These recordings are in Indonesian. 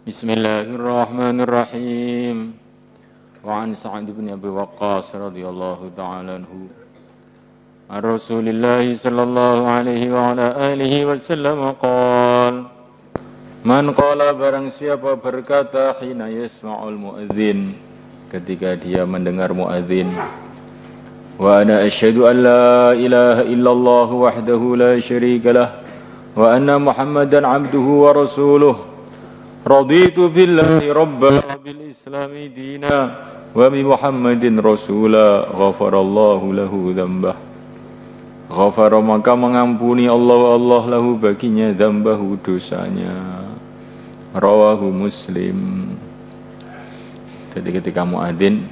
Bismillahirrahmanirrahim. Wa an Sa'd bin Abi Waqqas radhiyallahu ta'ala anhu. An Rasulillah sallallahu alaihi wa ala alihi wasallam qala: Man qala barang siapa berkata hina yasma'ul muadzin, ketika dia mendengar muadzin, wa ana asyhadu an la ilaha illallah wahdahu la syarika lah wa anna Muhammadan abduhu wa rasuluh. Raditu billahi rabban wa bil islami dina wa bi Muhammadin rasula. Ghafarallahu lahu dzambah. Ghafara, maka mengampuni Allah lahu baginya dzambahu, dosanya. Rawahu Muslim. Jadi ketika muadzin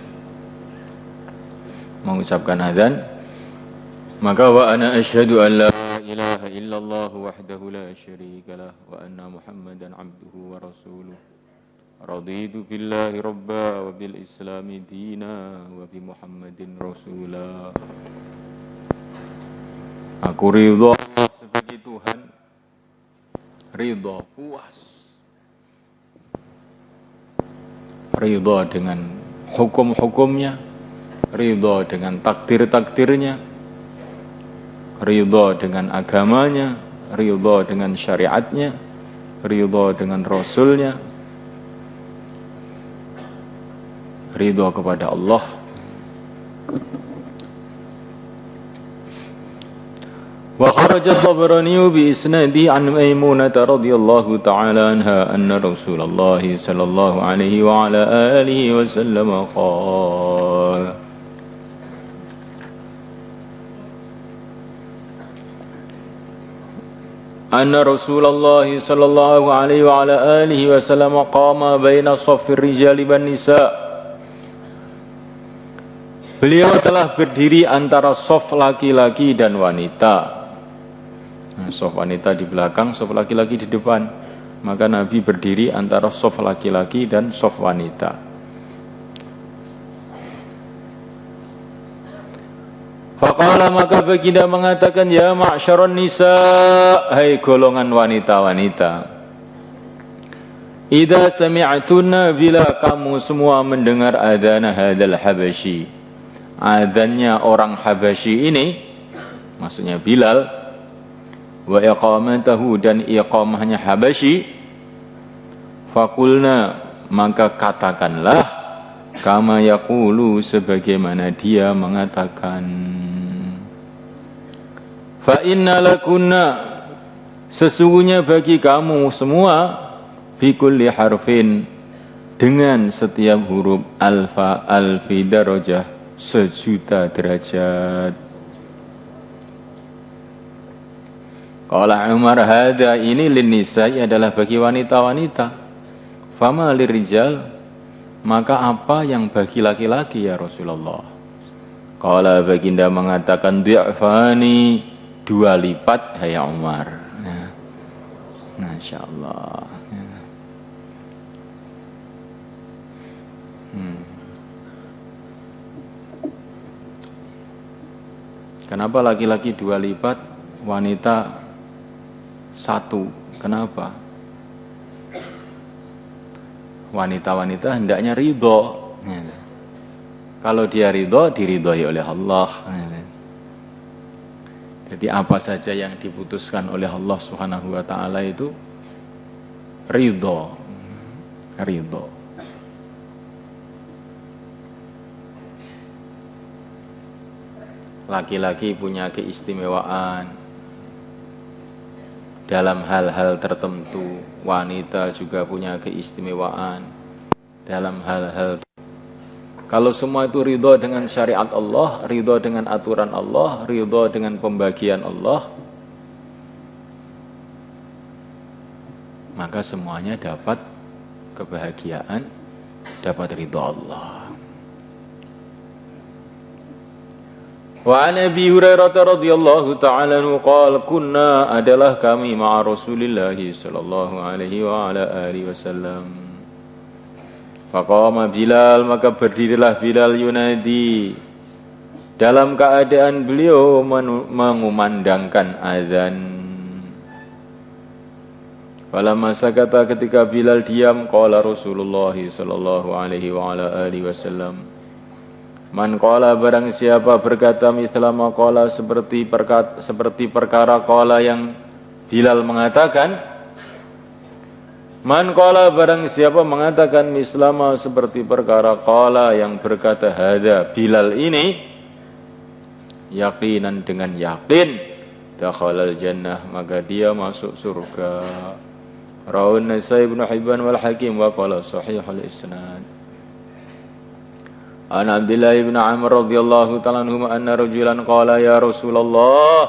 mengucapkan azan, maka wa ana asyhadu an la ilaha illallah wahdahu la syarika lah wa anna Muhammadan abduhu wa rasuluh. Raditu billahi rabba wa bil islami dina wa bi Muhammadin rasula. Aku ridha sebagai Tuhan, ridha puas, ridha dengan hukum-hukumnya, ridha dengan takdir-takdirnya, ridha dengan agamanya, ridha dengan syariatnya, ridha dengan rasulnya, ridha kepada Allah. Wa kharaja Tabarani bi isnadi an Maimunah radhiyallahu ta'ala anha anna Rasulullah sallallahu alaihi wa ala alihi wasallam qala: Anna Rasulullah sallallahu alaihi wa ala alihi wasallam qama baina shaffir rijali wan nisa. Beliau telah berdiri antara shaf laki-laki dan wanita. Shaf wanita di belakang, shaf laki-laki di depan. Maka Nabi berdiri antara shaf laki-laki dan shaf wanita. Faqala, maka baginda mengatakan, ya ma'syaron nisa, hai golongan wanita-wanita. Idza sami'tuna, bila kamu semua mendengar adzana hadzal habasyi, adzannya orang Habasyi ini, maksudnya Bilal, wa iqamatahu, dan iqamahnya Habasyi, faqulna, maka katakanlah, kama yaqulu, sebagaimana dia mengatakan. Fa inna lakunna, sesungguhnya bagi kamu semua, bi kulli harfin, dengan setiap huruf, alfi darajah, 1.000.000 derajat. Qala Umar, hadza ini lin nisa'i, adalah bagi wanita-wanita. Fama lirijal, maka apa yang bagi laki-laki ya Rasulullah? Qala, baginda mengatakan, di'fani, 2 lipat hai Umar. Masya Allah. Kenapa laki-laki 2 lipat, wanita 1? Kenapa? Wanita-wanita hendaknya ridho. Kalau dia ridho, diridhoi oleh Allah. Jadi apa saja yang diputuskan oleh Allah Subhanahu wa ta'ala itu ridho. Ridho. Laki-laki punya keistimewaan dalam hal-hal tertentu, wanita juga punya keistimewaan dalam hal-hal. Kalau semua itu ridho dengan syariat Allah, ridho dengan aturan Allah, ridho dengan pembagian Allah, maka semuanya dapat kebahagiaan, dapat ridho Allah. Wa an Abi Hurairah radhiyallahu ta'ala anhu qala, kunna, adalah kami ma'a Rasulillah sallallahu alaihi wa ala alihi wasallam. Faqama Bilal, maka berdirilah Bilal yunadi, dalam keadaan beliau mengumandangkan azan. Falamma sakata, ketika Bilal diam, qala Rasulullah sallallahu alaihi wa ala alihi wasallam, man qala, barang siapa berkata mithla ma qala, seperti perkara qala yang Bilal mengatakan. Man qala, barang siapa mengatakan mislama, seperti perkara qala yang berkata hada Bilal ini, yaqinan, dengan yakin, dakhalal jannah, maka dia masuk surga. Rawan Nasai Ibnu Hibban wal Hakim wa qala sahihul isnad. An Abdullah bin Amr radhiyallahu ta'ala anhuma anna rajulan qala ya Rasulullah,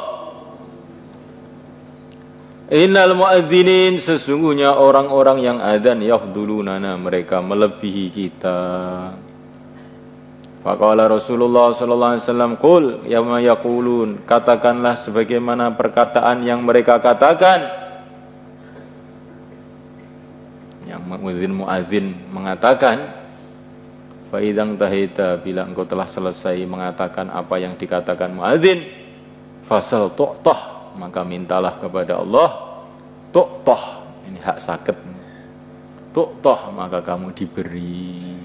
innal muadzinin, sesungguhnya orang-orang yang adzan, yafdulunana, mereka melebihi kita. Faqala Rasulullah sallallahu alaihi wasallam, qul ya ma yaqulun, katakanlah sebagaimana perkataan yang mereka katakan. Yang muadzin mengatakan, fa idzang tahita, bila engkau telah selesai mengatakan apa yang dikatakan muadzin, fasal tu'tah, maka mintalah kepada Allah, tu'tah, ini hak sakit, tu'tah, maka kamu diberi.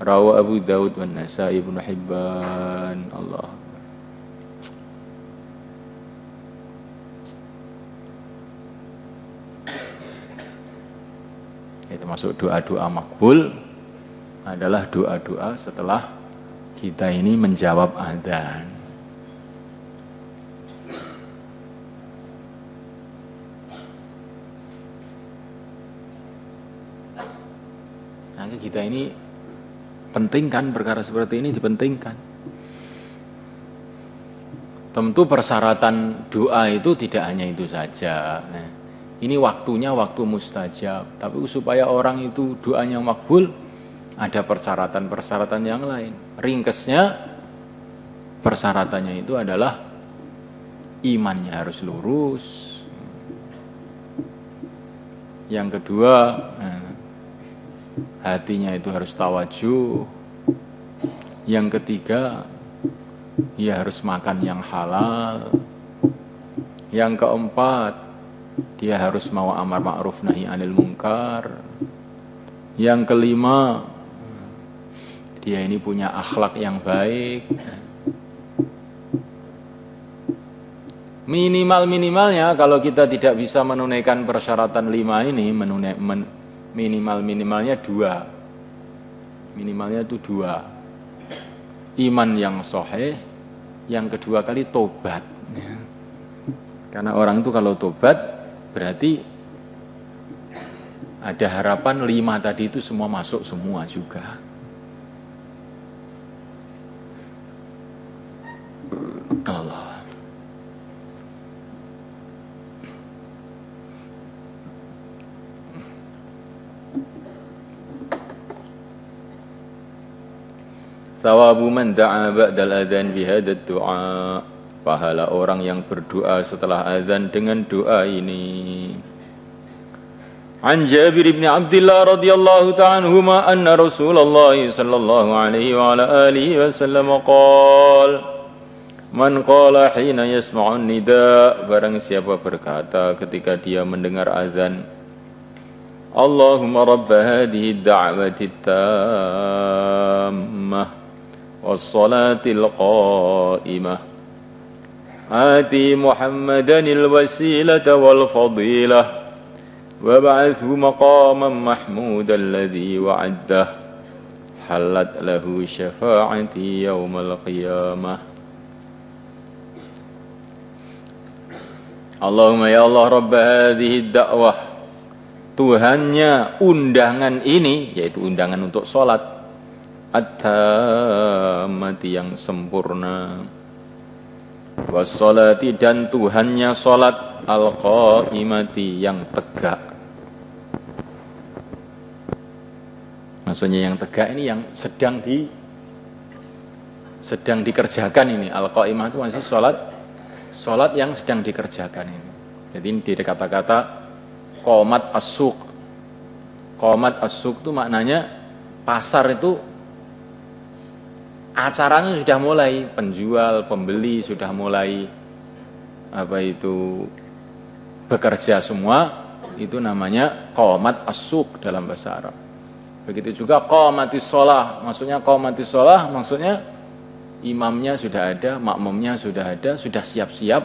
Rawa Abu Daud wa Nasai Ibnu Hibban. Allah. Itu masuk doa-doa makbul adalah doa-doa setelah kita ini menjawab adzan. Nah, kita ini pentingkan perkara seperti ini, dipentingkan. Tentu persyaratan doa itu tidak hanya itu saja. Nah, ini waktunya waktu mustajab. Tapi supaya orang itu doanya makbul, ada persyaratan-persyaratan yang lain. Ringkesnya, persyaratannya itu adalah imannya harus lurus. Yang kedua, hatinya itu harus tawajuh. Yang ketiga, dia harus makan yang halal. Yang keempat, dia harus mau amar ma'ruf nahi anil munkar. Yang kelima, dia ini punya akhlak yang baik. Minimalnya kalau kita tidak bisa menunaikan persyaratan 5 ini, minimalnya 2. Minimalnya itu 2. Iman yang sahih, yang kedua kali tobat. Karena orang itu kalau tobat berarti ada harapan 5 tadi itu semua masuk semua juga. Allah. Thawabu man da'a ba'dal adzan bihadad du'a, pahala orang yang berdoa setelah azan dengan doa ini. An Jabir bin Abdullah radhiyallahu ta'ala anhuma anna Rasulullah sallallahu alaihi wa ala alihi wasallam qala, man qala hina yasma'un nida, barang siapa berkata ketika dia mendengar azan, Allahumma rabb hadhihi ad-da'wati at-tammah was-salatil qa'imah, آتي محمدا الوسيلة والفضيلة وابعثه مقاما محمودا الذي وعده حلت له شفاعتي يوم القيامة. Allahumma ya Allah Rabb hadhihi dakwah, Tuhannya undangan ini, yaitu undangan untuk sholat, at-tammati, yang sempurna, wassolati, dan Tuhannya sholat, al-qaimati, yang tegak. Maksudnya yang tegak ini yang sedang dikerjakan ini. Al-qaimah itu masih sholat yang sedang dikerjakan ini. Jadi ini di kata-kata qomat as-suq. Qomat as-suq itu maknanya pasar itu acaranya sudah mulai, penjual, pembeli sudah mulai bekerja semua. itu namanya qomat as-suq dalam bahasa Arab. Begitu juga qomatis sholah, maksudnya imamnya sudah ada, makmumnya sudah ada, sudah siap-siap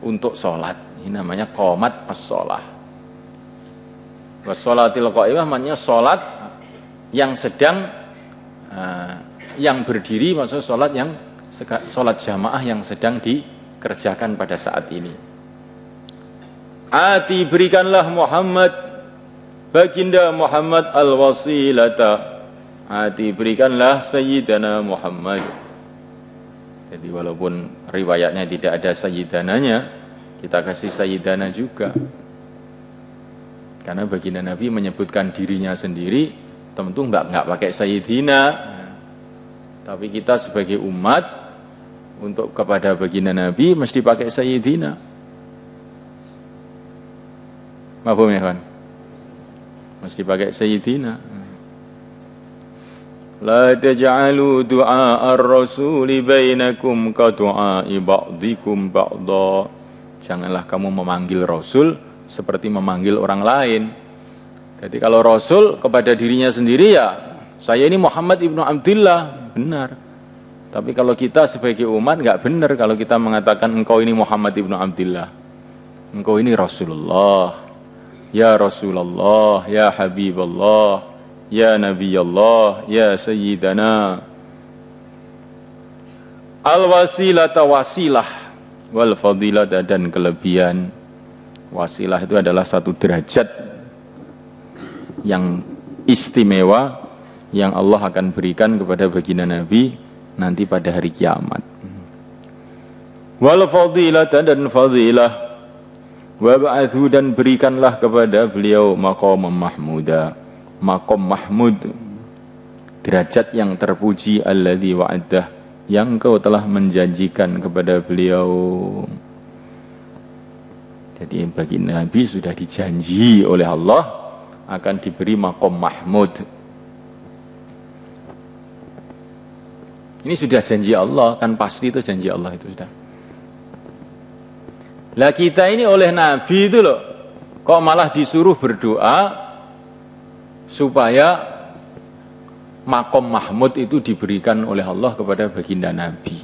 untuk sholat. Ini namanya qomat as-sholah. Wassolatil qa'imah maknanya sholat yang sedang yang berdiri, maksudnya sholat jamaah yang sedang dikerjakan pada saat ini. Ati berikanlah Muhammad, baginda Muhammad al-wasilata. Ati berikanlah Sayyidana Muhammad. Jadi walaupun riwayatnya tidak ada Sayyidananya, kita kasih Sayyidana juga. Karena baginda Nabi menyebutkan dirinya sendiri, tentu enggak pakai Sayyidina. Tapi kita sebagai umat, untuk kepada baginda Nabi mesti pakai Sayyidina. Mafhum ya kan? Mesti pakai Sayyidina. La taj'alu du'a ar-rasuli bainakum ka du'a'i ba'dikum ba'dha. Janganlah kamu memanggil Rasul seperti memanggil orang lain. Jadi kalau Rasul kepada dirinya sendiri, ya saya ini Muhammad ibnu Abdillah, benar. Tapi kalau kita sebagai umat enggak benar kalau kita mengatakan engkau ini Muhammad ibnu Abdillah, engkau ini Rasulullah, ya Rasulullah, ya Habibullah, ya Nabiyullah, ya Sayyidana. Al-wasilata, wasilah, wal fadilata, dan kelebihan. Wasilah itu adalah satu derajat yang istimewa yang Allah akan berikan kepada baginda Nabi nanti pada hari kiamat. Wal fadilata, dan fadilah. Wa ba'athu, dan berikanlah kepada beliau maqam mahmuda, maqam mahmud, derajat yang terpuji, alladzi wa'adah, yang kau telah menjanjikan kepada beliau. Jadi bagi Nabi sudah dijanji oleh Allah akan diberi maqam mahmud. Ini sudah janji Allah, kan pasti itu janji Allah itu sudah. Lah kita ini oleh Nabi itu loh, kok malah disuruh berdoa supaya maqam mahmud itu diberikan oleh Allah kepada baginda Nabi.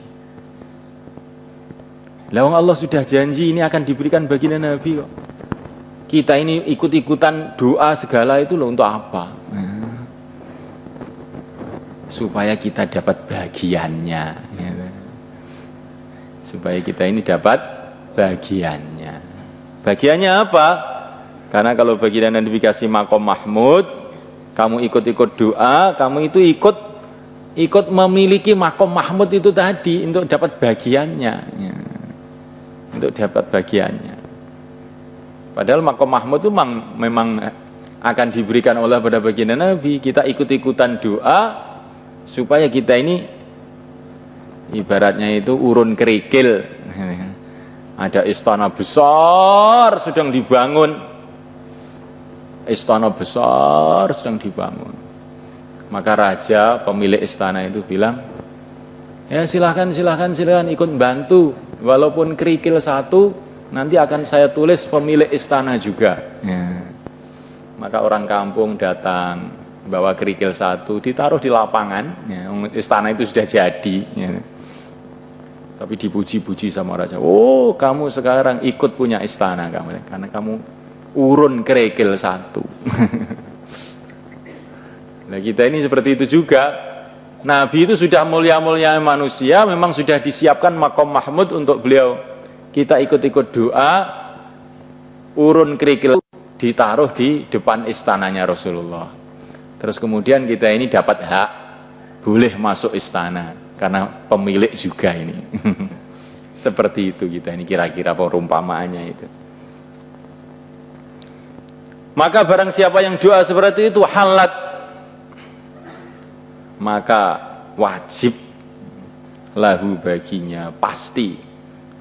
Lawang Allah sudah janji ini akan diberikan baginda Nabi kok. Kita ini ikut-ikutan doa segala itu loh untuk apa? Supaya kita dapat bagiannya. Supaya kita ini dapat bagiannya. Bagiannya apa? Karena kalau baginda Nabi dikasih maqam mahmud, kamu ikut-ikut doa, kamu itu ikut memiliki maqam mahmud itu tadi untuk dapat bagiannya. Untuk dapat bagiannya. Padahal maqam mahmud itu memang akan diberikan oleh pada baginda Nabi. Kita ikut-ikutan doa supaya kita ini ibaratnya itu urun kerikil. Ada istana besar sedang dibangun. Istana besar sedang dibangun. Maka raja pemilik istana itu bilang, ya silahkan ikut bantu. Walaupun kerikil satu, nanti akan saya tulis pemilik istana juga. Ya. Maka orang kampung datang, bawa kerikil satu, ditaruh di lapangan. Ya, istana itu sudah jadi. Ya. Tapi dipuji-puji sama raja. Oh, kamu sekarang ikut punya istana kamu, karena kamu urun kerikil satu. Nah kita ini seperti itu juga. Nabi itu sudah mulia-mulia manusia, memang sudah disiapkan maqam mahmud untuk beliau. Kita ikut-ikut doa, urun kerikil ditaruh di depan istananya Rasulullah. Terus kemudian kita ini dapat hak, boleh masuk istana, karena pemilik juga ini. Seperti itu kita ini kira-kira perumpamaannya itu. Maka barang siapa yang doa seperti itu halat, maka wajib lahu baginya, pasti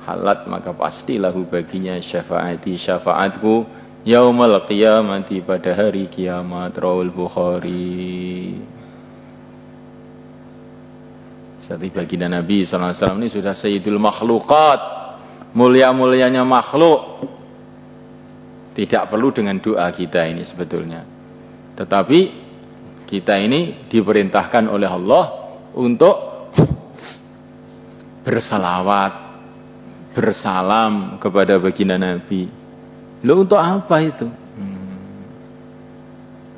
halat, maka pasti lahu baginya syafaati, syafaatku yaumal qiyamati, pada hari kiamat. Rawal Bukhari. Seperti baginda Nabi SAW ini sudah sayyidul makhluqat, mulia-mulianya makhluk. Tidak perlu dengan doa kita ini sebetulnya. Tetapi kita ini diperintahkan oleh Allah untuk bersalawat, bersalam kepada baginda Nabi. Loh, untuk apa itu?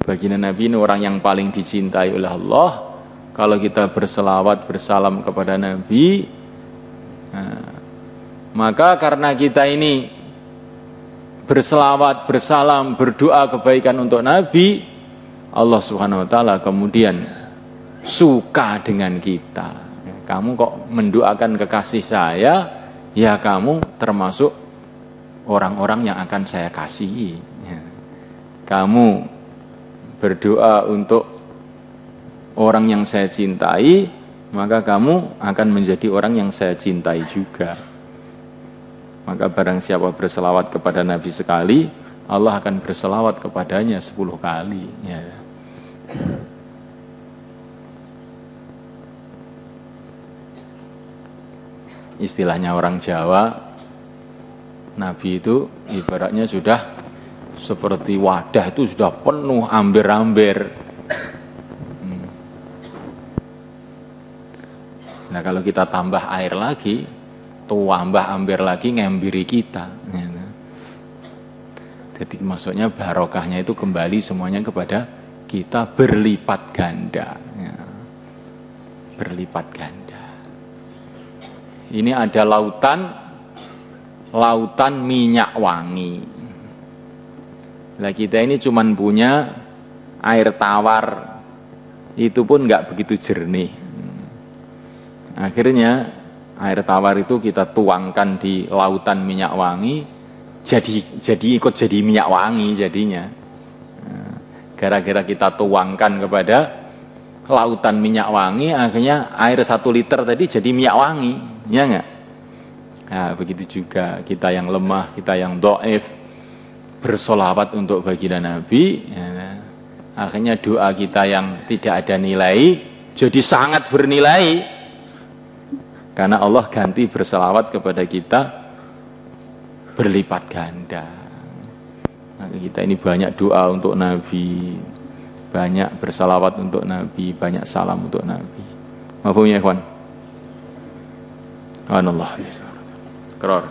Baginda Nabi ini orang yang paling dicintai oleh Allah. Kalau kita berselawat, bersalam kepada Nabi, maka karena kita ini berselawat, bersalam, berdoa kebaikan untuk Nabi, Allah Subhanahu wa taala kemudian suka dengan kita. Kamu kok mendoakan kekasih saya, ya kamu termasuk orang-orang yang akan saya kasihi. Kamu berdoa untuk orang yang saya cintai, maka kamu akan menjadi orang yang saya cintai juga. Maka barang siapa berselawat kepada Nabi sekali, Allah akan berselawat kepadanya 10 kali. Ya. Istilahnya orang Jawa, Nabi itu ibaratnya sudah seperti wadah itu sudah penuh amber-amber. Nah kalau kita tambah air lagi, tambah amber lagi ngembiri kita. Jadi maksudnya barokahnya itu kembali semuanya kepada kita berlipat ganda. Berlipat ganda. Ini ada lautan minyak wangi. Nah kita ini cuman punya air tawar, itu pun nggak begitu jernih. Akhirnya air tawar itu kita tuangkan di lautan minyak wangi, jadi ikut jadi minyak wangi jadinya. Gara-gara kita tuangkan kepada lautan minyak wangi, akhirnya air 1 liter tadi jadi minyak wangi, ya nggak? Nah, begitu juga kita yang lemah, kita yang dhaif, bersolawat untuk baginda Nabi, ya, akhirnya doa kita yang tidak ada nilai jadi sangat bernilai karena Allah ganti bersolawat kepada kita berlipat ganda. Maka kita ini banyak doa untuk Nabi, banyak bersolawat untuk Nabi, banyak salam untuk Nabi. Mafhum ya ikhwan? Subhanallah. Qrar.